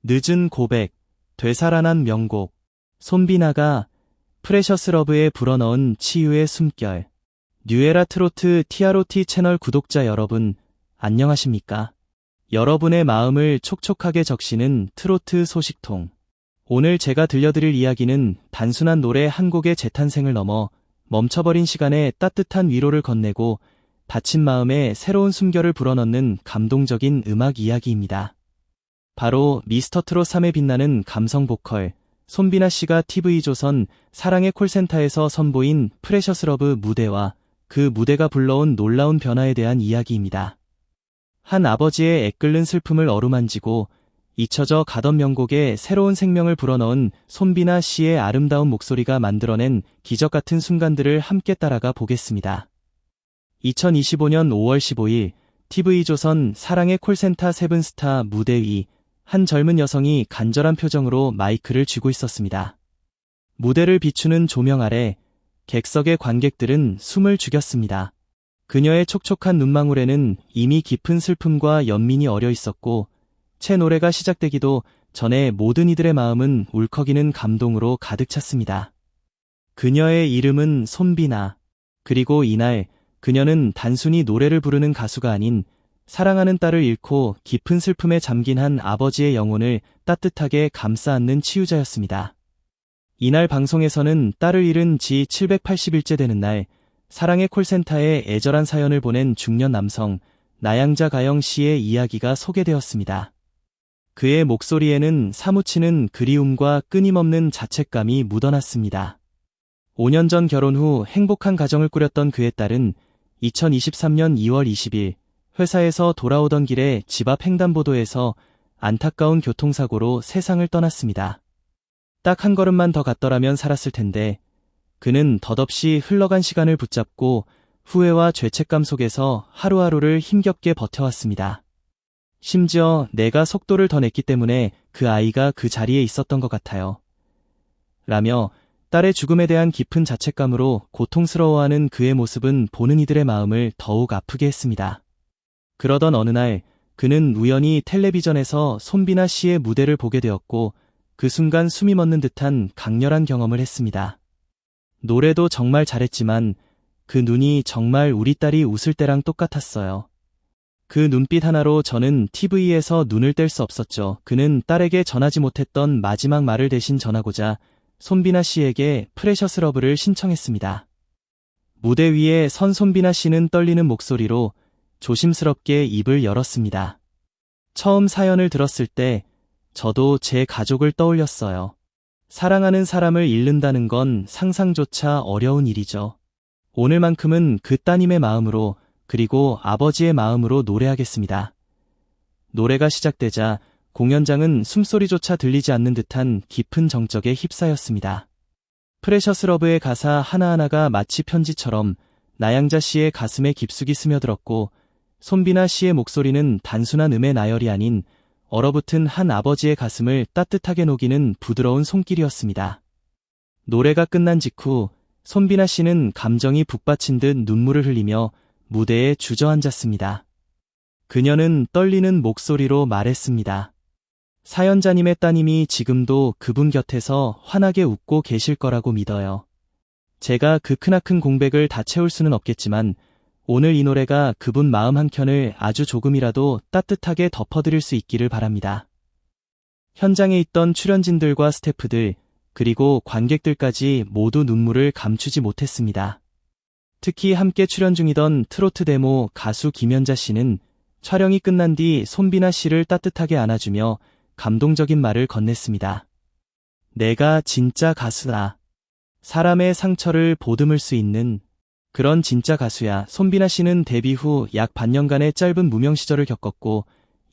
늦은 고백, 되살아난 명곡, 손비나가 프레셔스 러브에 불어넣은 치유의 숨결. 뉴에라 트로트 TROT 채널 구독자 여러분, 안녕하십니까? 여러분의 마음을 촉촉하게 적시는 트로트 소식통. 오늘 제가 들려드릴 이야기는 단순한 노래 한 곡의 재탄생을 넘어 멈춰버린 시간에 따뜻한 위로를 건네고 다친 마음에 새로운 숨결을 불어넣는 감동적인 음악 이야기입니다. 바로 미스터트롯 3에 빛나는 감성 보컬 손비나 씨가 TV조선 사랑의 콜센터에서 선보인 프레셔스 러브 무대와 그 무대가 불러온 놀라운 변화에 대한 이야기입니다. 한 아버지의 애끓는 슬픔을 어루만지고 잊혀져 가던 명곡에 새로운 생명을 불어넣은 손비나 씨의 아름다운 목소리가 만들어낸 기적 같은 순간들을 함께 따라가 보겠습니다. 2025년 5월 15일 TV조선 사랑의 콜센터 세븐스타 무대 위 한 젊은 여성이 간절한 표정으로 마이크를 쥐고 있었습니다. 무대를 비추는 조명 아래 객석의 관객들은 숨을 죽였습니다. 그녀의 촉촉한 눈망울에는 이미 깊은 슬픔과 연민이 어려 있었고 채 노래가 시작되기도 전에 모든 이들의 마음은 울컥이는 감동으로 가득 찼습니다. 그녀의 이름은 손비나. 그리고 이날 그녀는 단순히 노래를 부르는 가수가 아닌 사랑하는 딸을 잃고 깊은 슬픔에 잠긴 한 아버지의 영혼을 따뜻하게 감싸 안는 치유자였습니다. 이날 방송에서는 딸을 잃은 지 780일째 되는 날 사랑의 콜센터에 애절한 사연을 보낸 중년 남성 나양자 가영 씨의 이야기가 소개되었습니다. 그의 목소리에는 사무치는 그리움과 끊임없는 자책감이 묻어났습니다. 5년 전 결혼 후 행복한 가정을 꾸렸던 그의 딸은 2023년 2월 20일 회사에서 돌아오던 길에 집 앞 횡단보도에서 안타까운 교통사고로 세상을 떠났습니다. 딱 한 걸음만 더 갔더라면 살았을 텐데 그는 덧없이 흘러간 시간을 붙잡고 후회와 죄책감 속에서 하루하루를 힘겹게 버텨왔습니다. 심지어 내가 속도를 더 냈기 때문에 그 아이가 그 자리에 있었던 것 같아요. 라며 딸의 죽음에 대한 깊은 자책감으로 고통스러워하는 그의 모습은 보는 이들의 마음을 더욱 아프게 했습니다. 그러던 어느 날 그는 우연히 텔레비전에서 손비나 씨의 무대를 보게 되었고 그 순간 숨이 멎는 듯한 강렬한 경험을 했습니다. 노래도 정말 잘했지만 그 눈이 정말 우리 딸이 웃을 때랑 똑같았어요. 그 눈빛 하나로 저는 TV에서 눈을 뗄 수 없었죠. 그는 딸에게 전하지 못했던 마지막 말을 대신 전하고자 손비나 씨에게 프레셔스 러브를 신청했습니다. 무대 위에 선 손비나 씨는 떨리는 목소리로 조심스럽게 입을 열었습니다. 처음 사연을 들었을 때 저도 제 가족을 떠올렸어요. 사랑하는 사람을 잃는다는 건 상상조차 어려운 일이죠. 오늘만큼은 그 따님의 마음으로 그리고 아버지의 마음으로 노래하겠습니다. 노래가 시작되자 공연장은 숨소리조차 들리지 않는 듯한 깊은 정적에 휩싸였습니다. 프레셔스 러브의 가사 하나하나가 마치 편지처럼 나양자 씨의 가슴에 깊숙이 스며들었고 손비나 씨의 목소리는 단순한 음의 나열이 아닌 얼어붙은 한 아버지의 가슴을 따뜻하게 녹이는 부드러운 손길이었습니다. 노래가 끝난 직후 손비나 씨는 감정이 북받친 듯 눈물을 흘리며 무대에 주저앉았습니다. 그녀는 떨리는 목소리로 말했습니다. 사연자님의 따님이 지금도 그분 곁에서 환하게 웃고 계실 거라고 믿어요. 제가 그 크나큰 공백을 다 채울 수는 없겠지만 오늘 이 노래가 그분 마음 한켠을 아주 조금이라도 따뜻하게 덮어드릴 수 있기를 바랍니다. 현장에 있던 출연진들과 스태프들 그리고 관객들까지 모두 눈물을 감추지 못했습니다. 특히 함께 출연 중이던 트로트 데모 가수 김연자 씨는 촬영이 끝난 뒤 손비나 씨를 따뜻하게 안아주며 감동적인 말을 건넸습니다. 내가 진짜 가수다. 사람의 상처를 보듬을 수 있는 그런 진짜 가수야. 손비나 씨는 데뷔 후 약 반년간의 짧은 무명 시절을 겪었고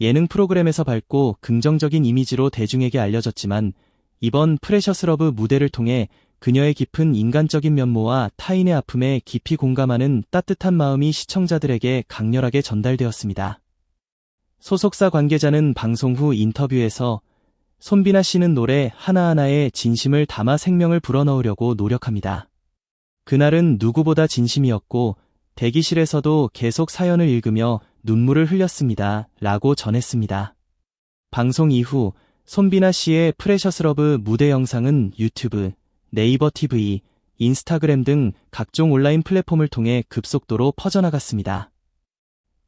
예능 프로그램에서 밝고 긍정적인 이미지로 대중에게 알려졌지만 이번 프레셔스 러브 무대를 통해 그녀의 깊은 인간적인 면모와 타인의 아픔에 깊이 공감하는 따뜻한 마음이 시청자들에게 강렬하게 전달되었습니다. 소속사 관계자는 방송 후 인터뷰에서 손비나 씨는 노래 하나하나에 진심을 담아 생명을 불어넣으려고 노력합니다. 그날은 누구보다 진심이었고 대기실에서도 계속 사연을 읽으며 눈물을 흘렸습니다. 라고 전했습니다. 방송 이후 손비나 씨의 프레셔스 러브 무대 영상은 유튜브, 네이버 TV, 인스타그램 등 각종 온라인 플랫폼을 통해 급속도로 퍼져나갔습니다.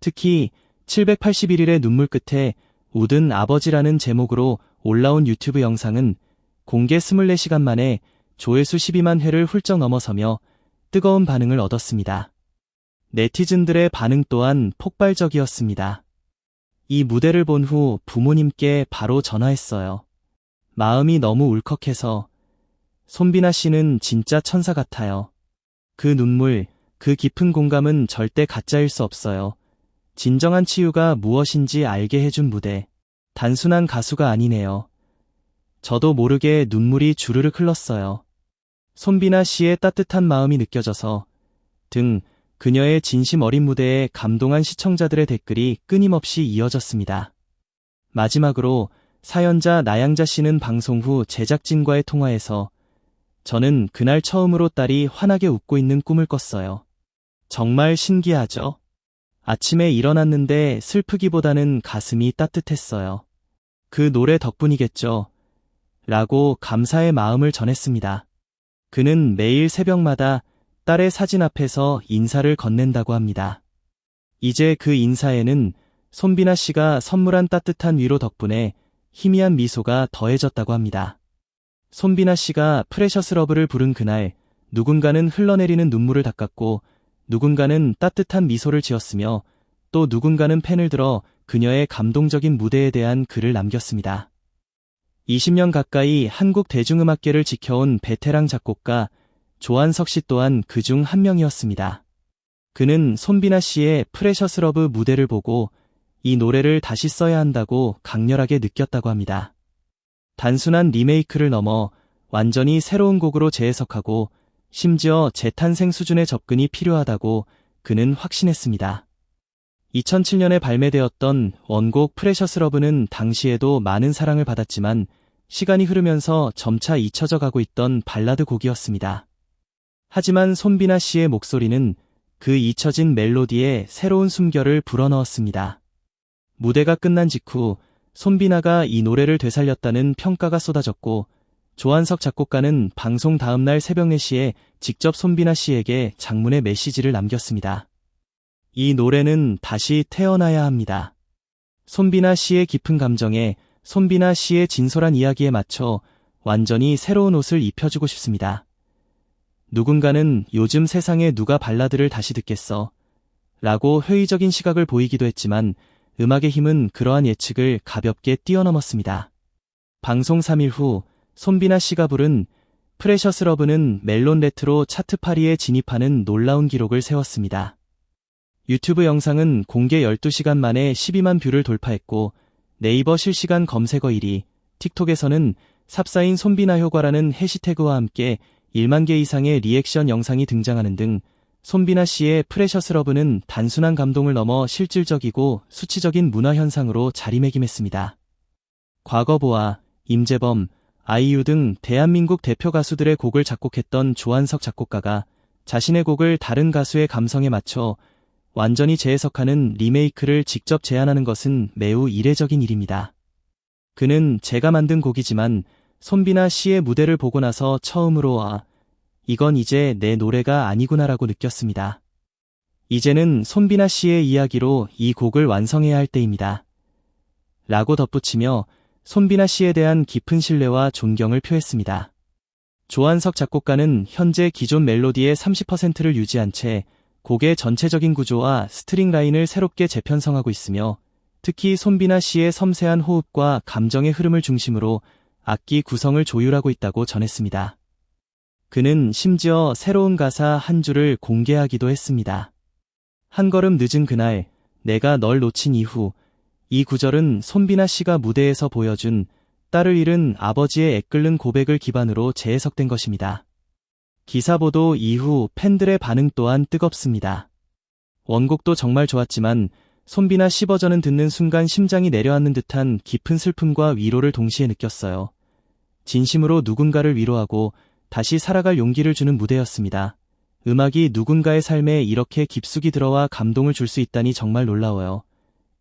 특히 781일의 눈물 끝에 우든 아버지라는 제목으로 올라온 유튜브 영상은 공개 24시간 만에 조회수 12만 회를 훌쩍 넘어서며 뜨거운 반응을 얻었습니다. 네티즌들의 반응 또한 폭발적이었습니다. 이 무대를 본 후 부모님께 바로 전화했어요. 마음이 너무 울컥해서 손비나 씨는 진짜 천사 같아요. 그 눈물, 그 깊은 공감은 절대 가짜일 수 없어요. 진정한 치유가 무엇인지 알게 해준 무대. 단순한 가수가 아니네요. 저도 모르게 눈물이 주르륵 흘렀어요. 손비나 씨의 따뜻한 마음이 느껴져서 등 그녀의 진심 어린 무대에 감동한 시청자들의 댓글이 끊임없이 이어졌습니다. 마지막으로 사연자 나양자 씨는 방송 후 제작진과의 통화에서 저는 그날 처음으로 딸이 환하게 웃고 있는 꿈을 꿨어요. 정말 신기하죠? 아침에 일어났는데 슬프기보다는 가슴이 따뜻했어요. 그 노래 덕분이겠죠? 라고 감사의 마음을 전했습니다. 그는 매일 새벽마다 딸의 사진 앞에서 인사를 건넨다고 합니다. 이제 그 인사에는 손비나 씨가 선물한 따뜻한 위로 덕분에 희미한 미소가 더해졌다고 합니다. 손비나 씨가 프레셔스 러브를 부른 그날 누군가는 흘러내리는 눈물을 닦았고 누군가는 따뜻한 미소를 지었으며 또 누군가는 펜을 들어 그녀의 감동적인 무대에 대한 글을 남겼습니다. 20년 가까이 한국 대중음악계를 지켜온 베테랑 작곡가 조한석 씨 또한 그중 한 명이었습니다. 그는 손비나 씨의 프레셔스 러브 무대를 보고 이 노래를 다시 써야 한다고 강렬하게 느꼈다고 합니다. 단순한 리메이크를 넘어 완전히 새로운 곡으로 재해석하고 심지어 재탄생 수준의 접근이 필요하다고 그는 확신했습니다. 2007년에 발매되었던 원곡 프레셔스 러브는 당시에도 많은 사랑을 받았지만 시간이 흐르면서 점차 잊혀져 가고 있던 발라드 곡이었습니다. 하지만 손비나 씨의 목소리는 그 잊혀진 멜로디에 새로운 숨결을 불어넣었습니다. 무대가 끝난 직후 손비나가 이 노래를 되살렸다는 평가가 쏟아졌고 조한석 작곡가는 방송 다음날 새벽 4시에 직접 손비나 씨에게 장문의 메시지를 남겼습니다. 이 노래는 다시 태어나야 합니다. 손비나 씨의 깊은 감정에 손비나 씨의 진솔한 이야기에 맞춰 완전히 새로운 옷을 입혀주고 싶습니다. 누군가는 요즘 세상에 누가 발라드를 다시 듣겠어? 라고 회의적인 시각을 보이기도 했지만 음악의 힘은 그러한 예측을 가볍게 뛰어넘었습니다. 방송 3일 후 손비나 씨가 부른 프레셔스 러브는 멜론 레트로 차트 8위에 진입하는 놀라운 기록을 세웠습니다. 유튜브 영상은 공개 12시간 만에 12만 뷰를 돌파했고 네이버 실시간 검색어 1위, 틱톡에서는 삽사인 손비나 효과라는 해시태그와 함께 1만 개 이상의 리액션 영상이 등장하는 등 손비나 씨의 프레셔스 러브는 단순한 감동을 넘어 실질적이고 수치적인 문화 현상으로 자리매김했습니다. 과거보아, 임재범, 아이유 등 대한민국 대표 가수들의 곡을 작곡했던 조한석 작곡가가 자신의 곡을 다른 가수의 감성에 맞춰 완전히 재해석하는 리메이크를 직접 제안하는 것은 매우 이례적인 일입니다. 그는 제가 만든 곡이지만 손비나 씨의 무대를 보고 나서 처음으로 이건 이제 내 노래가 아니구나라고 느꼈습니다. 이제는 손비나 씨의 이야기로 이 곡을 완성해야 할 때입니다. 라고 덧붙이며 손비나 씨에 대한 깊은 신뢰와 존경을 표했습니다. 조한석 작곡가는 현재 기존 멜로디의 30%를 유지한 채 곡의 전체적인 구조와 스트링 라인을 새롭게 재편성하고 있으며 특히 손비나 씨의 섬세한 호흡과 감정의 흐름을 중심으로 악기 구성을 조율하고 있다고 전했습니다. 그는 심지어 새로운 가사 한 줄을 공개하기도 했습니다. 한 걸음 늦은 그날, 내가 널 놓친 이후, 이 구절은 손비나 씨가 무대에서 보여준 딸을 잃은 아버지의 애끓는 고백을 기반으로 재해석된 것입니다. 기사 보도 이후 팬들의 반응 또한 뜨겁습니다. 원곡도 정말 좋았지만 손비나 씨 버전은 듣는 순간 심장이 내려앉는 듯한 깊은 슬픔과 위로를 동시에 느꼈어요. 진심으로 누군가를 위로하고 다시 살아갈 용기를 주는 무대였습니다. 음악이 누군가의 삶에 이렇게 깊숙이 들어와 감동을 줄 수 있다니 정말 놀라워요.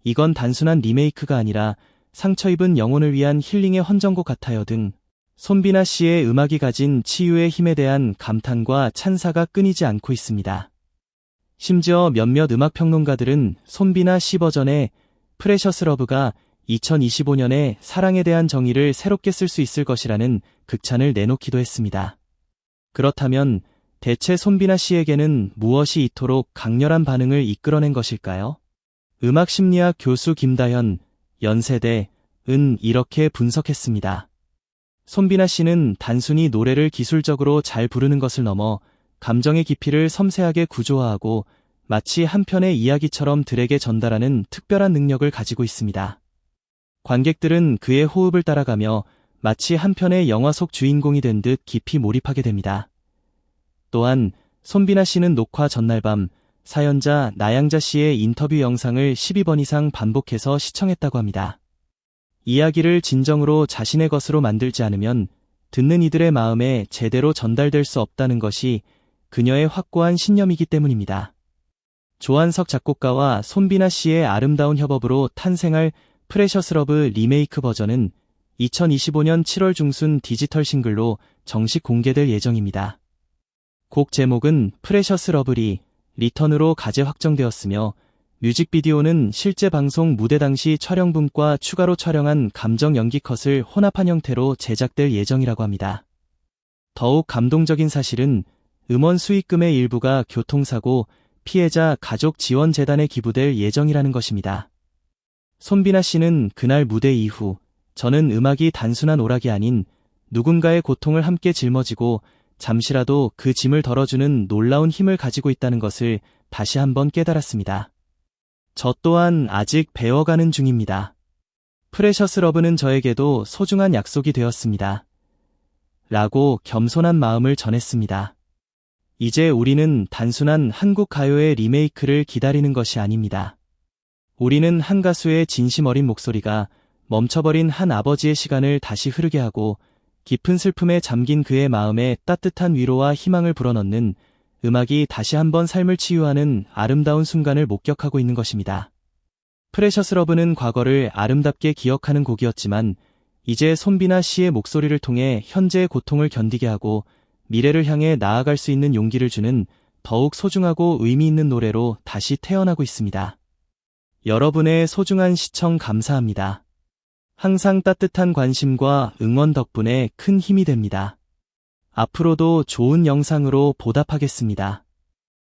이건 단순한 리메이크가 아니라 상처 입은 영혼을 위한 힐링의 헌정곡 같아요 등 손비나 씨의 음악이 가진 치유의 힘에 대한 감탄과 찬사가 끊이지 않고 있습니다. 심지어 몇몇 음악평론가들은 손비나 씨 버전의 프레셔스 러브가 2025년에 사랑에 대한 정의를 새롭게 쓸 수 있을 것이라는 극찬을 내놓기도 했습니다. 그렇다면 대체 손비나 씨에게는 무엇이 이토록 강렬한 반응을 이끌어낸 것일까요? 음악심리학 교수 김다현, 연세대은 이렇게 분석했습니다. 손비나 씨는 단순히 노래를 기술적으로 잘 부르는 것을 넘어 감정의 깊이를 섬세하게 구조화하고 마치 한 편의 이야기처럼 들에게 전달하는 특별한 능력을 가지고 있습니다. 관객들은 그의 호흡을 따라가며 마치 한 편의 영화 속 주인공이 된 듯 깊이 몰입하게 됩니다. 또한 손비나 씨는 녹화 전날 밤 사연자 나양자 씨의 인터뷰 영상을 12번 이상 반복해서 시청했다고 합니다. 이야기를 진정으로 자신의 것으로 만들지 않으면 듣는 이들의 마음에 제대로 전달될 수 없다는 것이 그녀의 확고한 신념이기 때문입니다. 조한석 작곡가와 손비나 씨의 아름다운 협업으로 탄생할 프레셔스 러브 리메이크 버전은 2025년 7월 중순 디지털 싱글로 정식 공개될 예정입니다. 곡 제목은 프레셔스 러브리 리턴으로 가제 확정되었으며 뮤직비디오는 실제 방송 무대 당시 촬영분과 추가로 촬영한 감정 연기 컷을 혼합한 형태로 제작될 예정이라고 합니다. 더욱 감동적인 사실은 음원 수익금의 일부가 교통사고 피해자 가족 지원 재단에 기부될 예정이라는 것입니다. 손비나 씨는 그날 무대 이후 저는 음악이 단순한 오락이 아닌 누군가의 고통을 함께 짊어지고 잠시라도 그 짐을 덜어주는 놀라운 힘을 가지고 있다는 것을 다시 한번 깨달았습니다. 저 또한 아직 배워가는 중입니다. 프레셔스 러브는 저에게도 소중한 약속이 되었습니다. 라고 겸손한 마음을 전했습니다. 이제 우리는 단순한 한국 가요의 리메이크를 기다리는 것이 아닙니다. 우리는 한 가수의 진심 어린 목소리가 멈춰버린 한 아버지의 시간을 다시 흐르게 하고 깊은 슬픔에 잠긴 그의 마음에 따뜻한 위로와 희망을 불어넣는 음악이 다시 한번 삶을 치유하는 아름다운 순간을 목격하고 있는 것입니다. 프레셔스 러브는 과거를 아름답게 기억하는 곡이었지만 이제 손비나 씨의 목소리를 통해 현재의 고통을 견디게 하고 미래를 향해 나아갈 수 있는 용기를 주는 더욱 소중하고 의미 있는 노래로 다시 태어나고 있습니다. 여러분의 소중한 시청 감사합니다. 항상 따뜻한 관심과 응원 덕분에 큰 힘이 됩니다. 앞으로도 좋은 영상으로 보답하겠습니다.